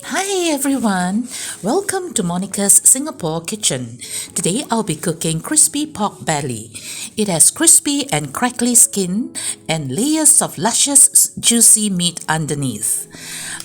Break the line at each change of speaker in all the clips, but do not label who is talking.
Hi everyone, welcome to Monica's Singapore Kitchen. Today I'll be cooking crispy pork belly. It has crispy and crackly skin and layers of luscious juicy meat underneath.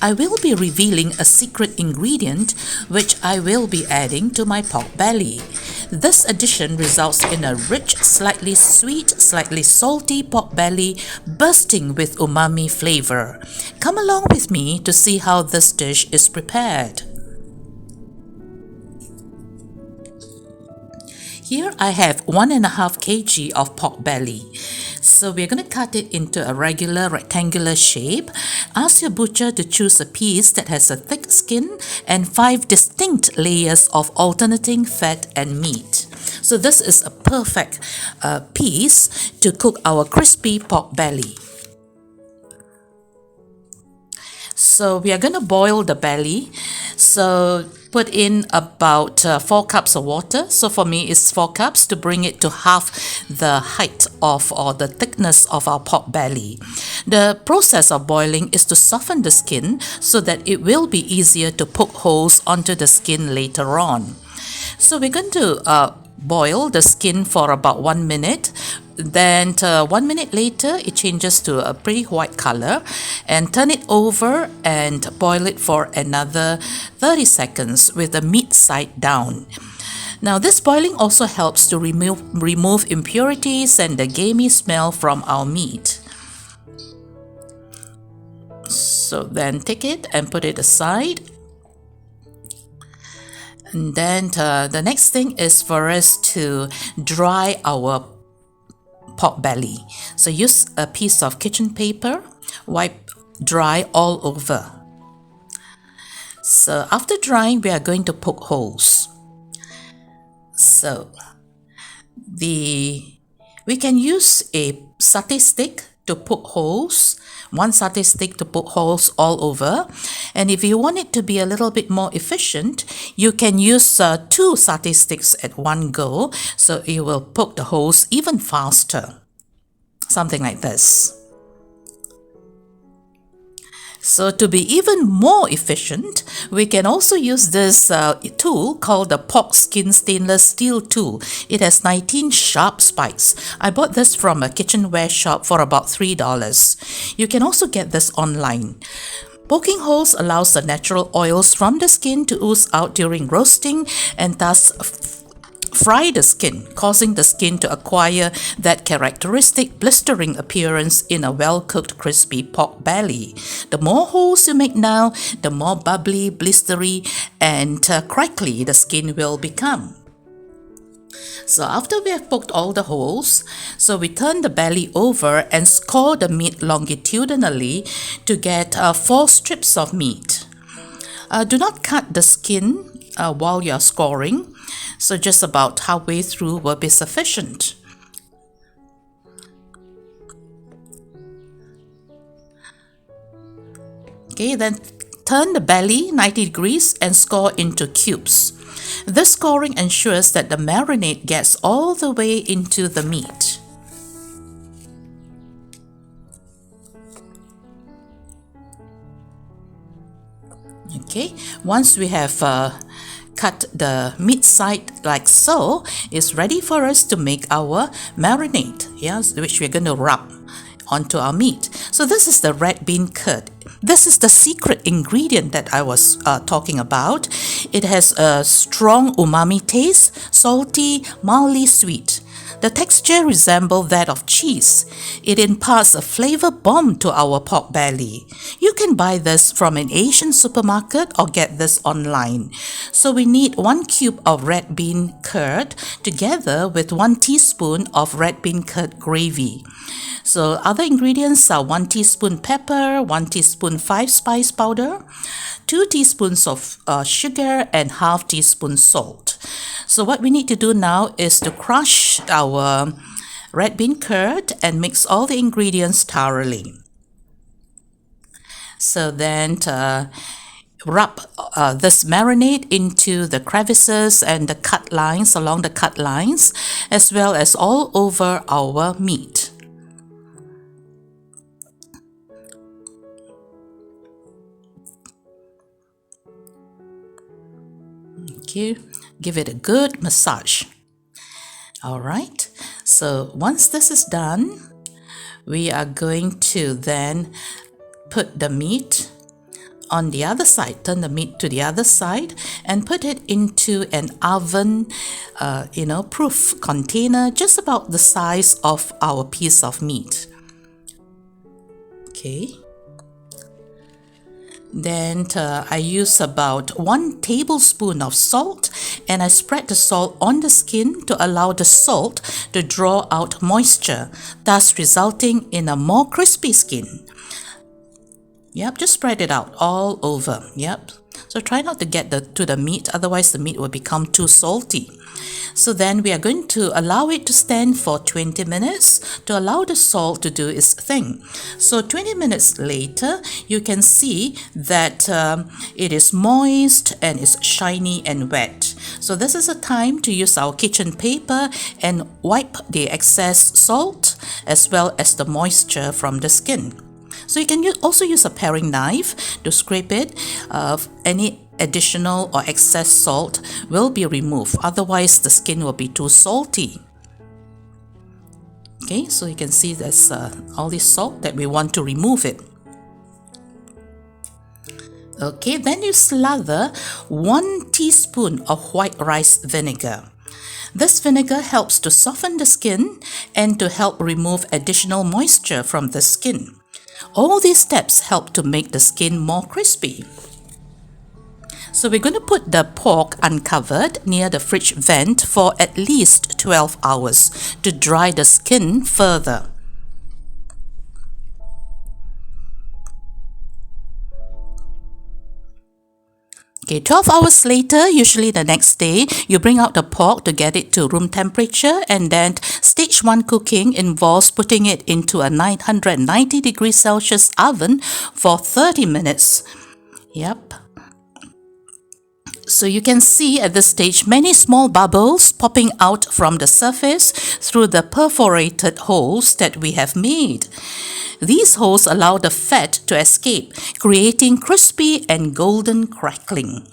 I will be revealing a secret ingredient which I will be adding to my pork belly. This addition results in a rich, slightly sweet, slightly salty pork belly bursting with umami flavor. Come along with me to see how this dish is prepared. Here I have 1.5 kg of pork belly. So we're going to cut it into a regular rectangular shape. Ask your butcher to choose a piece that has a thick skin and 5 distinct layers of alternating fat and meat. So this is a perfect piece to cook our crispy pork belly. So we are going to boil the belly. So put in about 4 cups of water. So for me it's 4 cups to bring it to half the height of or the thickness of our pork belly. The process of boiling is to soften the skin so that it will be easier to poke holes onto the skin later on. So we're going to boil the skin for about 1 minute. Then 1 minute later it changes to a pretty white color, and turn it over and boil it for another 30 seconds with the meat side down. Now this boiling also helps to remove impurities and the gamey smell from our meat. So then take it and put it aside. And then the next thing is for us to dry our pork belly. So use a piece of kitchen paper, wipe dry all over. So after drying, we are going to poke holes. So we can use a satay stick to poke holes, 1 satay stick to poke holes all over. And if you want it to be a little bit more efficient, you can use 2 satay sticks at one go, so it will poke the holes even faster. Something like this. So to be even more efficient, we can also use this tool called the pork skin stainless steel tool. It has 19 sharp spikes. I bought this from a kitchenware shop for about $3. You can also get this online. Poking holes allows the natural oils from the skin to ooze out during roasting and thus fry the skin, causing the skin to acquire that characteristic blistering appearance in a well-cooked crispy pork belly. The more holes you make now, the more bubbly, blistery, and crackly the skin will become. So after we have poked all the holes, so we turn the belly over and score the meat longitudinally to get 4 strips of meat. Do not cut the skin while you are scoring. So just about halfway through will be sufficient. Okay, then turn the belly 90 degrees and score into cubes. This scoring ensures that the marinade gets all the way into the meat. Okay, once we have cut the meat side like so, it's ready for us to make our marinade, which we're going to rub onto our meat. So this is the red bean curd. This is the secret ingredient that I was talking about. It has a strong umami taste, salty, mildly sweet. The texture resembles that of cheese. It imparts a flavor bomb to our pork belly. You can buy this from an Asian supermarket or get this online. So we need 1 cube of red bean curd together with 1 teaspoon of red bean curd gravy. So other ingredients are 1 teaspoon pepper, 1 teaspoon 5-spice powder, 2 teaspoons of sugar and half teaspoon salt. So what we need to do now is to crush our red bean curd and mix all the ingredients thoroughly. So then rub this marinade into the crevices and the cut lines, along the cut lines, as well as all over our meat. Okay, give it a good massage. All right, so once this is done, we are going to then put the meat on the other side, turn the meat to the other side and put it into an oven, proof container just about the size of our piece of meat. Okay. Then I use about 1 tablespoon of salt and I spread the salt on the skin to allow the salt to draw out moisture, thus resulting in a more crispy skin. Yep, just spread it out all over. Yep. So try not to get to the meat, otherwise the meat will become too salty. So then we are going to allow it to stand for 20 minutes to allow the salt to do its thing. So 20 minutes later, you can see that it is moist and it's shiny and wet. So this is a time to use our kitchen paper and wipe the excess salt as well as the moisture from the skin. So you can also use a paring knife to scrape it. Any additional or excess salt will be removed, otherwise the skin will be too salty. Okay, so you can see there's all this salt that we want to remove it. Okay, then you slather 1 teaspoon of white rice vinegar. This vinegar helps to soften the skin and to help remove additional moisture from the skin. All these steps help to make the skin more crispy. So we're going to put the pork uncovered near the fridge vent for at least 12 hours to dry the skin further. Okay, 12 hours later, usually the next day, you bring out the pork to get it to room temperature, and then stage 1 cooking involves putting it into a 990 degrees Celsius oven for 30 minutes. Yep. So you can see at this stage many small bubbles popping out from the surface through the perforated holes that we have made. These holes allow the fat to escape, creating crispy and golden crackling.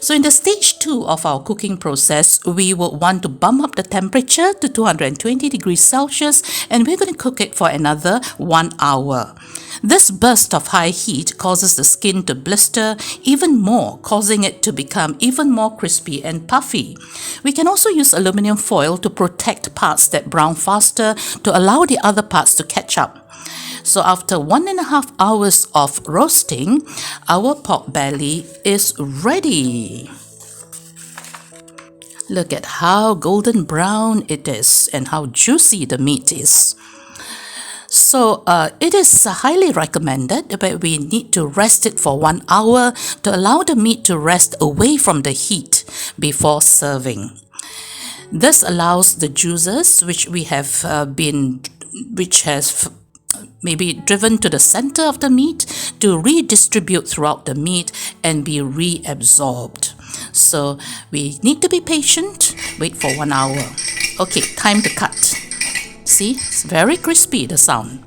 So in the stage 2 of our cooking process, we will want to bump up the temperature to 220 degrees Celsius, and we're going to cook it for another 1 hour. This burst of high heat causes the skin to blister even more, causing it to become even more crispy and puffy. We can also use aluminum foil to protect parts that brown faster to allow the other parts to catch up. So after 1.5 hours of roasting, our pork belly is ready. Look at how golden brown it is and how juicy the meat is. So it is highly recommended, but we need to rest it for 1 hour to allow the meat to rest away from the heat before serving. This allows the juices which has maybe driven to the center of the meat to redistribute throughout the meat and be reabsorbed. So we need to be patient, wait for 1 hour. Okay, time to cut. See, it's very crispy, the sound.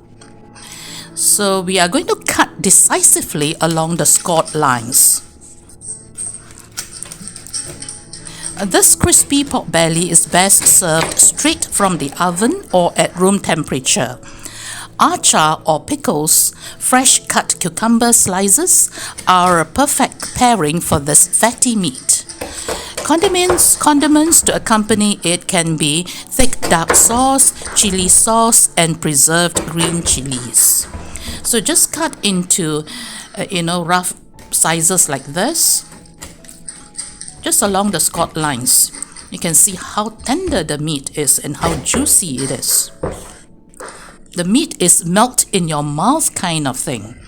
So we are going to cut decisively along the scored lines. This crispy pork belly is best served straight from the oven or at room temperature. Achar or pickles, fresh cut cucumber slices, are a perfect pairing for this fatty meat. Condiments to accompany it can be thick dark sauce, chili sauce, and preserved green chilies. So just cut into, rough sizes like this, just along the scored lines. You can see how tender the meat is and how juicy it is. The meat is melt in your mouth kind of thing.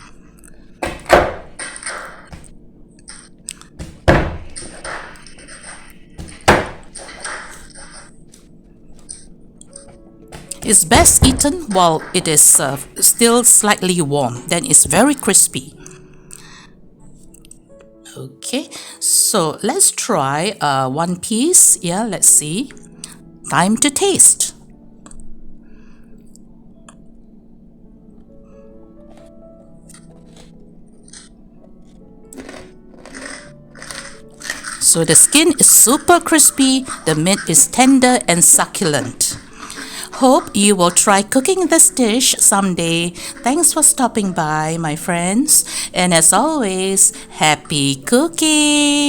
It's best eaten while it is still slightly warm, then it's very crispy. Okay, so let's try one piece. Yeah, let's see. Time to taste. So the skin is super crispy, the meat is tender and succulent. Hope you will try cooking this dish someday. Thanks for stopping by, my friends. And as always, happy cooking!